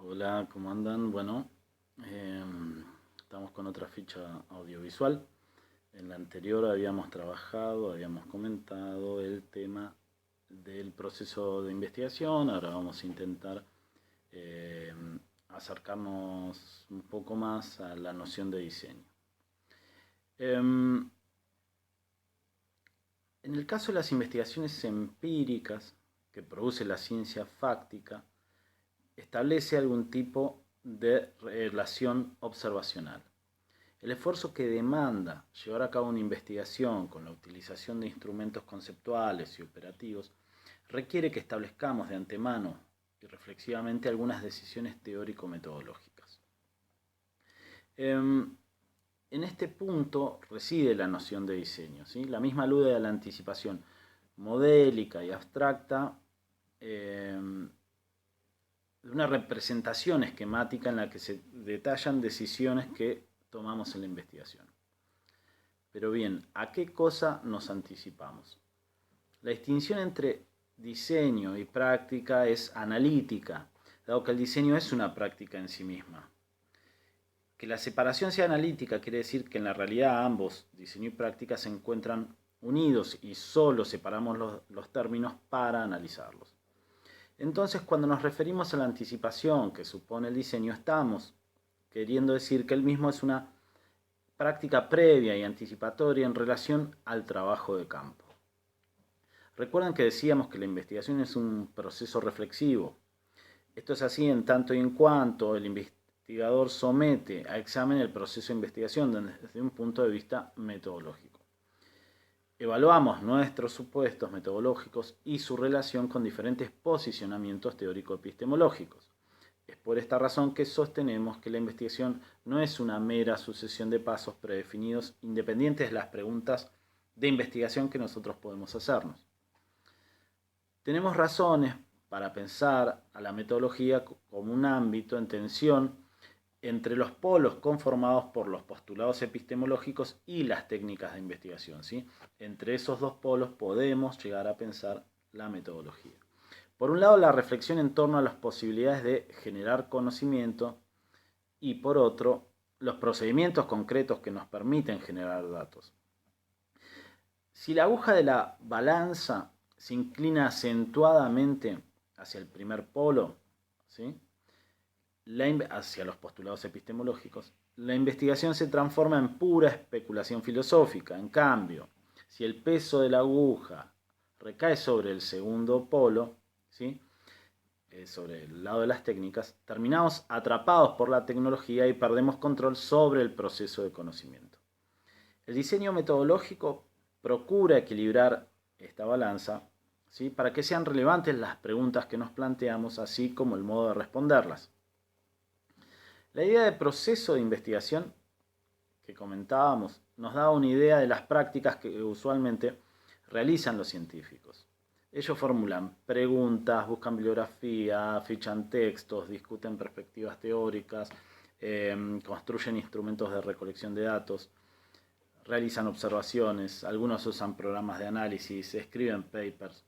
Hola, ¿cómo andan? Bueno, estamos con otra ficha audiovisual. En la anterior habíamos comentado el tema del proceso de investigación. Ahora vamos a intentar eh, acercarnos un poco más a la noción de diseño. En el caso de las investigaciones empíricas que produce la ciencia fáctica, establece algún tipo de relación observacional. El esfuerzo que demanda llevar a cabo una investigación con la utilización de instrumentos conceptuales y operativos requiere que establezcamos de antemano y reflexivamente algunas decisiones teórico-metodológicas. En este punto reside la noción de diseño, ¿sí? La misma alude a la anticipación modélica y abstracta de una representación esquemática en la que se detallan decisiones que tomamos en la investigación. Pero bien, ¿a qué cosa nos anticipamos? La distinción entre diseño y práctica es analítica, dado que el diseño es una práctica en sí misma. Que la separación sea analítica quiere decir que en la realidad ambos, diseño y práctica, se encuentran unidos y solo separamos los términos para analizarlos. Entonces, cuando nos referimos a la anticipación que supone el diseño, estamos queriendo decir que el mismo es una práctica previa y anticipatoria en relación al trabajo de campo. Recuerden que decíamos que la investigación es un proceso reflexivo. Esto es así en tanto y en cuanto el investigador somete a examen el proceso de investigación desde un punto de vista metodológico. Evaluamos nuestros supuestos metodológicos y su relación con diferentes posicionamientos teórico-epistemológicos. Es por esta razón que sostenemos que la investigación no es una mera sucesión de pasos predefinidos independientes de las preguntas de investigación que nosotros podemos hacernos. Tenemos razones para pensar a la metodología como un ámbito en tensión entre los polos conformados por los postulados epistemológicos y las técnicas de investigación, ¿sí? Entre esos dos polos podemos llegar a pensar la metodología. Por un lado, la reflexión en torno a las posibilidades de generar conocimiento y por otro, los procedimientos concretos que nos permiten generar datos. Si la aguja de la balanza se inclina acentuadamente hacia el primer polo, ¿sí? Hacia los postulados epistemológicos, la investigación se transforma en pura especulación filosófica. En cambio, si el peso de la aguja recae sobre el segundo polo, ¿sí? Sobre el lado de las técnicas, terminamos atrapados por la tecnología y perdemos control sobre el proceso de conocimiento. El diseño metodológico procura equilibrar esta balanza, ¿sí? Para que sean relevantes las preguntas que nos planteamos, así como el modo de responderlas. La idea de proceso de investigación que comentábamos nos da una idea de las prácticas que usualmente realizan los científicos. Ellos formulan preguntas, buscan bibliografía, fichan textos, discuten perspectivas teóricas, construyen instrumentos de recolección de datos, realizan observaciones, algunos usan programas de análisis, escriben papers.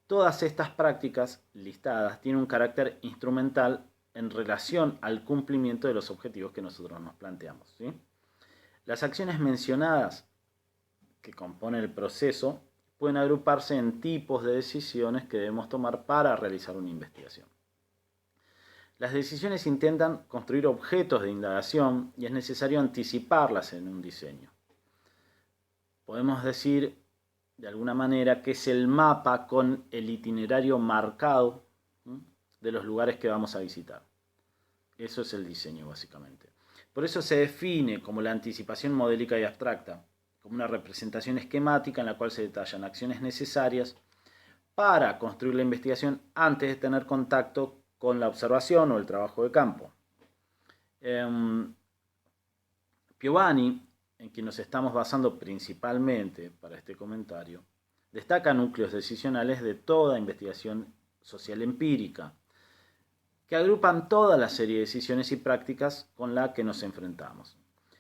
Todas estas prácticas listadas tienen un carácter instrumental en relación al cumplimiento de los objetivos que nosotros nos planteamos, ¿sí? Las acciones mencionadas que componen el proceso pueden agruparse en tipos de decisiones que debemos tomar para realizar una investigación. Las decisiones intentan construir objetos de indagación y es necesario anticiparlas en un diseño. Podemos decir de alguna manera que es el mapa con el itinerario marcado, ¿sí?, de los lugares que vamos a visitar. Eso es el diseño básicamente. Por eso se define como la anticipación modélica y abstracta, como una representación esquemática en la cual se detallan acciones necesarias para construir la investigación antes de tener contacto con la observación o el trabajo de campo. Piovani, en quien nos estamos basando principalmente para este comentario, destaca núcleos decisionales de toda investigación social empírica, que agrupan toda la serie de decisiones y prácticas con la que nos enfrentamos.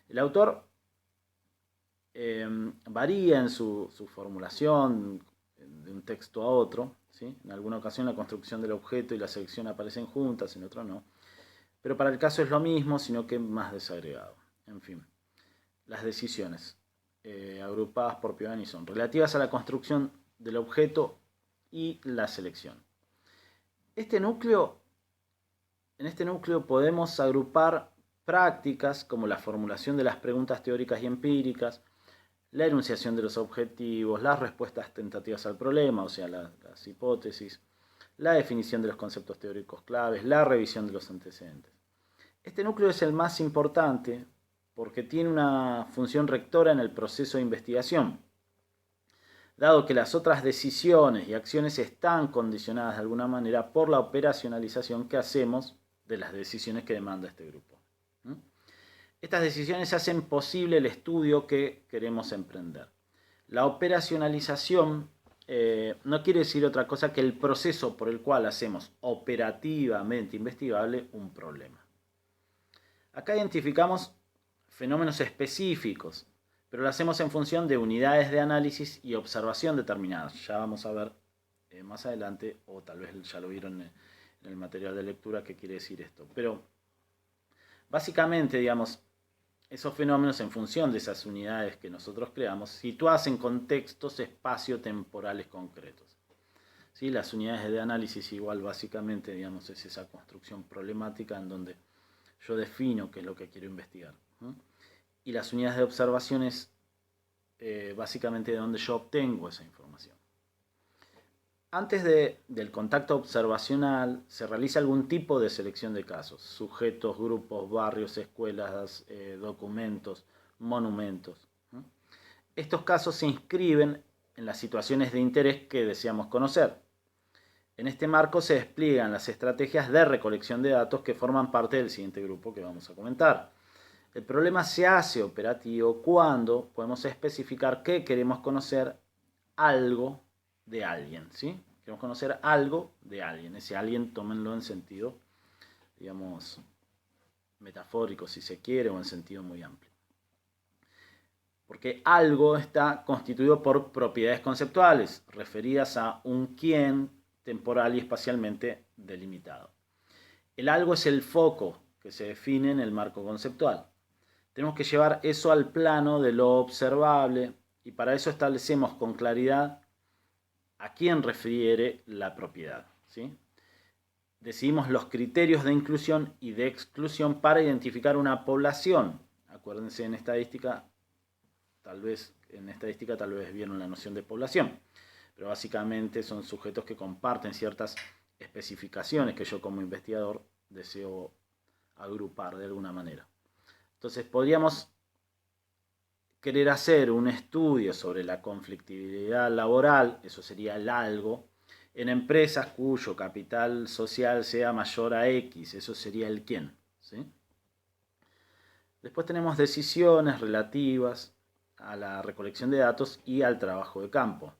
El autor varía en su formulación de un texto a otro, ¿sí? En alguna ocasión la construcción del objeto y la selección aparecen juntas, en otro no. Pero para el caso es lo mismo, sino que más desagregado. En fin, las decisiones agrupadas por Piovani son relativas a la construcción del objeto y la selección. En este núcleo podemos agrupar prácticas como la formulación de las preguntas teóricas y empíricas, la enunciación de los objetivos, las respuestas tentativas al problema, o sea, las hipótesis, la definición de los conceptos teóricos claves, la revisión de los antecedentes. Este núcleo es el más importante porque tiene una función rectora en el proceso de investigación, dado que las otras decisiones y acciones están condicionadas de alguna manera por la operacionalización que hacemos de las decisiones que demanda este grupo. Estas decisiones hacen posible el estudio que queremos emprender. La operacionalización no quiere decir otra cosa que el proceso por el cual hacemos operativamente investigable un problema. Acá identificamos fenómenos específicos, pero lo hacemos en función de unidades de análisis y observación determinadas. Ya vamos a ver más adelante, o tal vez ya lo vieron en el material de lectura, qué quiere decir esto. Pero básicamente, digamos, esos fenómenos en función de esas unidades que nosotros creamos, situadas en contextos espacio-temporales concretos. ¿Sí? Las unidades de análisis igual básicamente, digamos, es esa construcción problemática en donde yo defino qué es lo que quiero investigar. Y las unidades de observación es básicamente de donde yo obtengo esa información. Antes del contacto observacional se realiza algún tipo de selección de casos, sujetos, grupos, barrios, escuelas, documentos, monumentos. Estos casos se inscriben en las situaciones de interés que deseamos conocer. En este marco se despliegan las estrategias de recolección de datos que forman parte del siguiente grupo que vamos a comentar. El problema se hace operativo cuando podemos especificar que queremos conocer algo de alguien, ¿sí? Queremos conocer algo de alguien. Ese alguien, tómenlo en sentido, digamos, metafórico, si se quiere, o en sentido muy amplio. Porque algo está constituido por propiedades conceptuales, referidas a un quién temporal y espacialmente delimitado. El algo es el foco que se define en el marco conceptual. Tenemos que llevar eso al plano de lo observable y para eso establecemos con claridad a quién refiere la propiedad, ¿sí? Decidimos los criterios de inclusión y de exclusión para identificar una población. Acuérdense, en estadística tal vez vieron la noción de población, pero básicamente son sujetos que comparten ciertas especificaciones que yo como investigador deseo agrupar de alguna manera. Entonces podríamos querer hacer un estudio sobre la conflictividad laboral, eso sería el algo, en empresas cuyo capital social sea mayor a X, eso sería el quién, ¿sí? Después tenemos decisiones relativas a la recolección de datos y al trabajo de campo.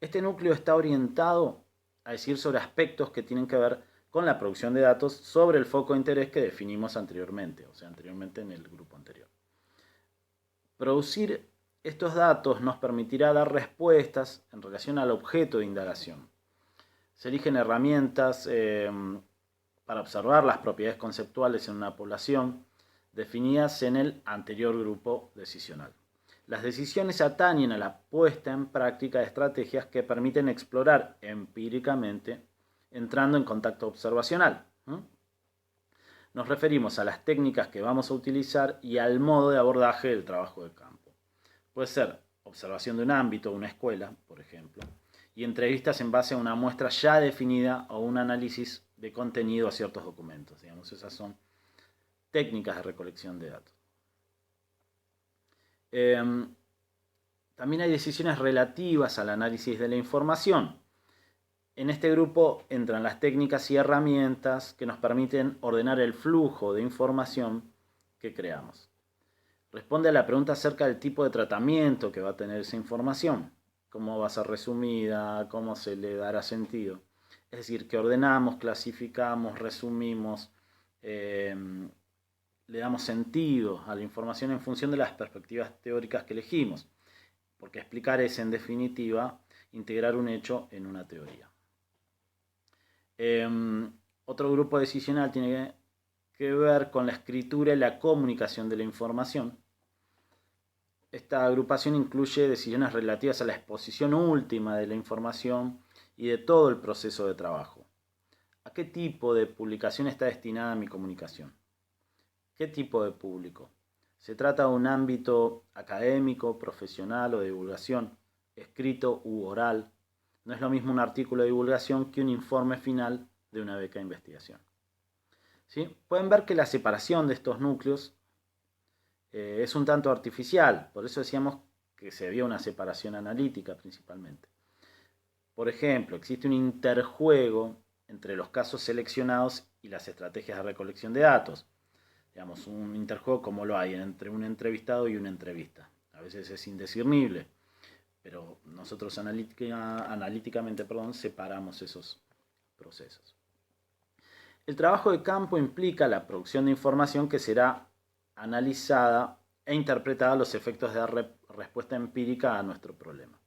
Este núcleo está orientado a decir sobre aspectos que tienen que ver con la producción de datos sobre el foco de interés que definimos anteriormente, o sea, anteriormente en el grupo anterior. Producir estos datos nos permitirá dar respuestas en relación al objeto de indagación. Se eligen herramientas para observar las propiedades conceptuales en una población definidas en el anterior grupo decisional. Las decisiones atañen a la puesta en práctica de estrategias que permiten explorar empíricamente entrando en contacto observacional. Nos referimos a las técnicas que vamos a utilizar y al modo de abordaje del trabajo de campo. Puede ser observación de un ámbito, una escuela, por ejemplo, y entrevistas en base a una muestra ya definida o un análisis de contenido a ciertos documentos. Digamos, esas son técnicas de recolección de datos. También hay decisiones relativas al análisis de la información. En este grupo entran las técnicas y herramientas que nos permiten ordenar el flujo de información que creamos. Responde a la pregunta acerca del tipo de tratamiento que va a tener esa información, cómo va a ser resumida, cómo se le dará sentido. Es decir, que ordenamos, clasificamos, resumimos, le damos sentido a la información en función de las perspectivas teóricas que elegimos, porque explicar es, en definitiva, integrar un hecho en una teoría. Otro grupo decisional tiene que ver con la escritura y la comunicación de la información. Esta agrupación incluye decisiones relativas a la exposición última de la información y de todo el proceso de trabajo. ¿A qué tipo de publicación está destinada mi comunicación? ¿Qué tipo de público? ¿Se trata de un ámbito académico, profesional o de divulgación, escrito u oral? No es lo mismo un artículo de divulgación que un informe final de una beca de investigación. ¿Sí? Pueden ver que la separación de estos núcleos es un tanto artificial, por eso decíamos que se había una separación analítica principalmente. Por ejemplo, existe un interjuego entre los casos seleccionados y las estrategias de recolección de datos. Digamos, un interjuego como lo hay entre un entrevistado y una entrevista. A veces es indiscernible, pero nosotros analíticamente separamos esos procesos. El trabajo de campo implica la producción de información que será analizada e interpretada a los efectos de dar respuesta empírica a nuestro problema.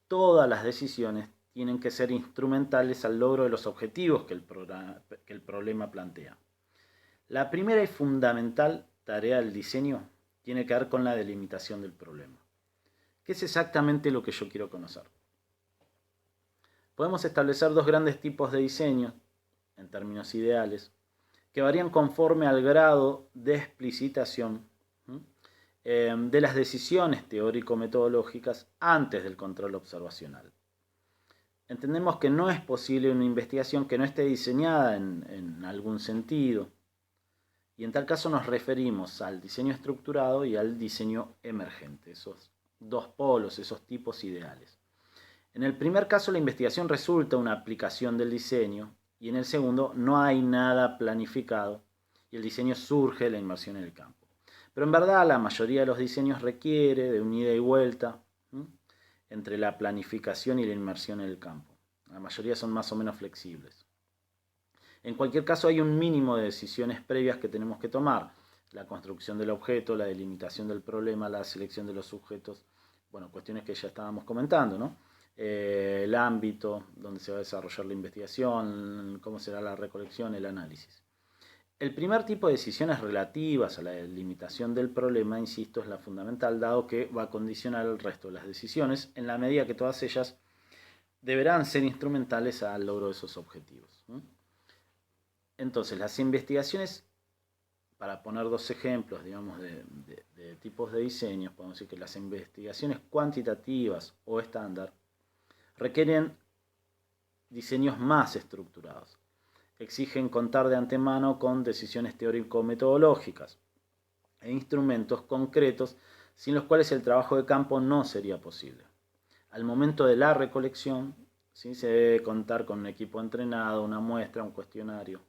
Todas las decisiones tienen que ser instrumentales al logro de los objetivos que el problema plantea. La primera y fundamental tarea del diseño tiene que ver con la delimitación del problema. ¿Qué es exactamente lo que yo quiero conocer? Podemos establecer dos grandes tipos de diseño, en términos ideales, que varían conforme al grado de explicitación de las decisiones teórico-metodológicas antes del control observacional. Entendemos que no es posible una investigación que no esté diseñada en algún sentido, y en tal caso nos referimos al diseño estructurado y al diseño emergente, esos dos polos, esos tipos ideales. En el primer caso la investigación resulta una aplicación del diseño y en el segundo no hay nada planificado y el diseño surge de la inmersión en el campo. Pero en verdad la mayoría de los diseños requiere de un ida y vuelta entre la planificación y la inmersión en el campo. La mayoría son más o menos flexibles. En cualquier caso hay un mínimo de decisiones previas que tenemos que tomar. La construcción del objeto, la delimitación del problema, la selección de los sujetos, bueno, cuestiones que ya estábamos comentando, ¿no? El ámbito donde se va a desarrollar la investigación, cómo será la recolección, el análisis. El primer tipo de decisiones relativas a la delimitación del problema, insisto, es la fundamental, dado que va a condicionar el resto de las decisiones, en la medida que todas ellas deberán ser instrumentales al logro de esos objetivos. Entonces, las investigaciones, para poner dos ejemplos, digamos, de tipos de diseños, podemos decir que las investigaciones cuantitativas o estándar requieren diseños más estructurados. Exigen contar de antemano con decisiones teórico-metodológicas e instrumentos concretos sin los cuales el trabajo de campo no sería posible. Al momento de la recolección, ¿sí?, se debe contar con un equipo entrenado, una muestra, un cuestionario.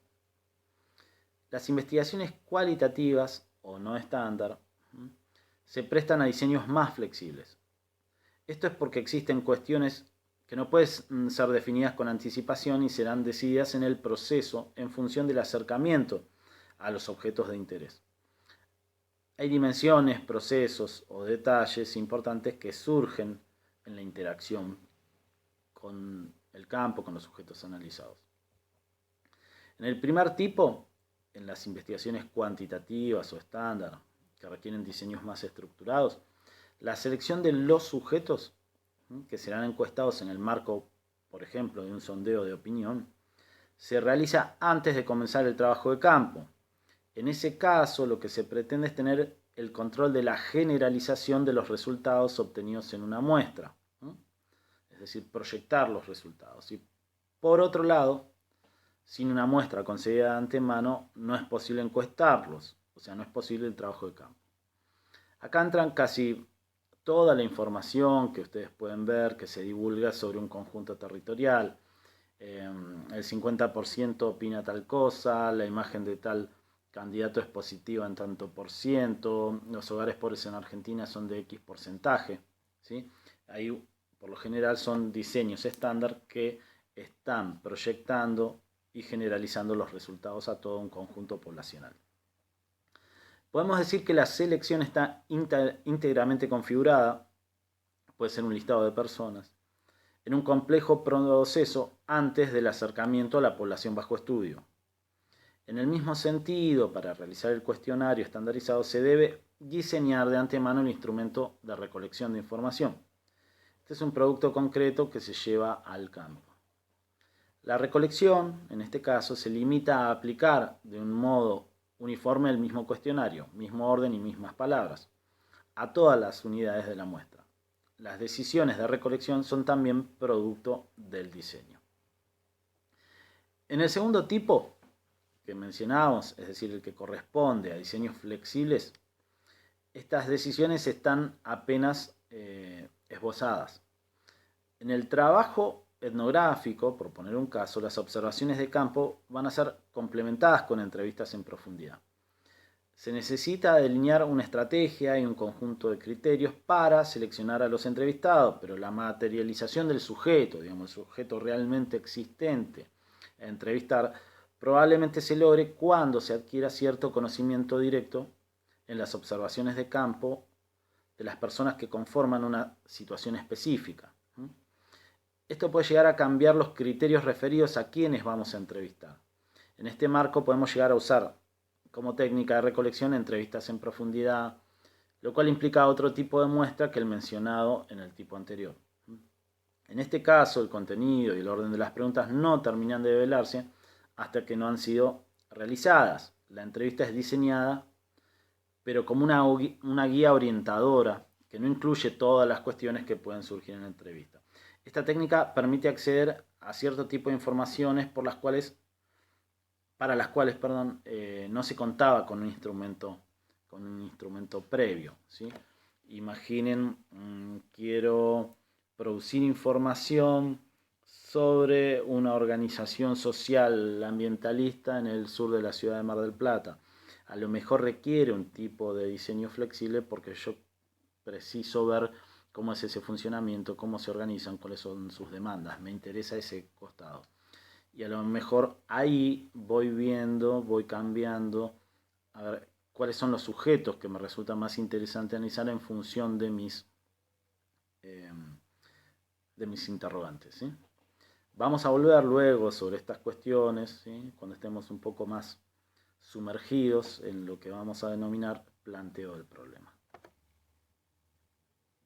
Las investigaciones cualitativas o no estándar se prestan a diseños más flexibles. Esto es porque existen cuestiones que no pueden ser definidas con anticipación y serán decididas en el proceso en función del acercamiento a los objetos de interés. Hay dimensiones, procesos o detalles importantes que surgen en la interacción con el campo, con los sujetos analizados. En el primer tipo, en las investigaciones cuantitativas o estándar, que requieren diseños más estructurados, la selección de los sujetos que serán encuestados en el marco, por ejemplo, de un sondeo de opinión, se realiza antes de comenzar el trabajo de campo. En ese caso, lo que se pretende es tener el control de la generalización de los resultados obtenidos en una muestra, es decir, proyectar los resultados. Y por otro lado, sin una muestra concedida de antemano, no es posible encuestarlos, o sea, no es posible el trabajo de campo. Acá entran casi toda la información que ustedes pueden ver que se divulga sobre un conjunto territorial. El 50% opina tal cosa, la imagen de tal candidato es positiva en tanto por ciento, los hogares pobres en Argentina son de X porcentaje, ¿sí? Ahí por lo general son diseños estándar que están proyectando y generalizando los resultados a todo un conjunto poblacional. Podemos decir que la selección está íntegramente configurada, puede ser un listado de personas, en un complejo proceso antes del acercamiento a la población bajo estudio. En el mismo sentido, para realizar el cuestionario estandarizado se debe diseñar de antemano el instrumento de recolección de información. Este es un producto concreto que se lleva al campo. La recolección, en este caso, se limita a aplicar de un modo uniforme el mismo cuestionario, mismo orden y mismas palabras, a todas las unidades de la muestra. Las decisiones de recolección son también producto del diseño. En el segundo tipo que mencionábamos, es decir, el que corresponde a diseños flexibles, estas decisiones están apenas esbozadas. En el trabajo etnográfico, por poner un caso, las observaciones de campo van a ser complementadas con entrevistas en profundidad. Se necesita delinear una estrategia y un conjunto de criterios para seleccionar a los entrevistados, pero la materialización del sujeto, digamos, el sujeto realmente existente a entrevistar, probablemente se logre cuando se adquiera cierto conocimiento directo en las observaciones de campo de las personas que conforman una situación específica. Esto puede llegar a cambiar los criterios referidos a quienes vamos a entrevistar. En este marco podemos llegar a usar como técnica de recolección entrevistas en profundidad, lo cual implica otro tipo de muestra que el mencionado en el tipo anterior. En este caso, el contenido y el orden de las preguntas no terminan de develarse hasta que no han sido realizadas. La entrevista es diseñada, pero como una guía orientadora que no incluye todas las cuestiones que pueden surgir en la entrevista. Esta técnica permite acceder a cierto tipo de informaciones para las cuales no se contaba con un instrumento previo, ¿sí? Imaginen, quiero producir información sobre una organización social ambientalista en el sur de la ciudad de Mar del Plata. A lo mejor requiere un tipo de diseño flexible porque yo preciso ver cómo es ese funcionamiento, cómo se organizan, cuáles son sus demandas. Me interesa ese costado. Y a lo mejor ahí voy viendo, voy cambiando, a ver cuáles son los sujetos que me resulta más interesante analizar en función de mis interrogantes, ¿sí? Vamos a volver luego sobre estas cuestiones, ¿sí? Cuando estemos un poco más sumergidos en lo que vamos a denominar planteo del problema.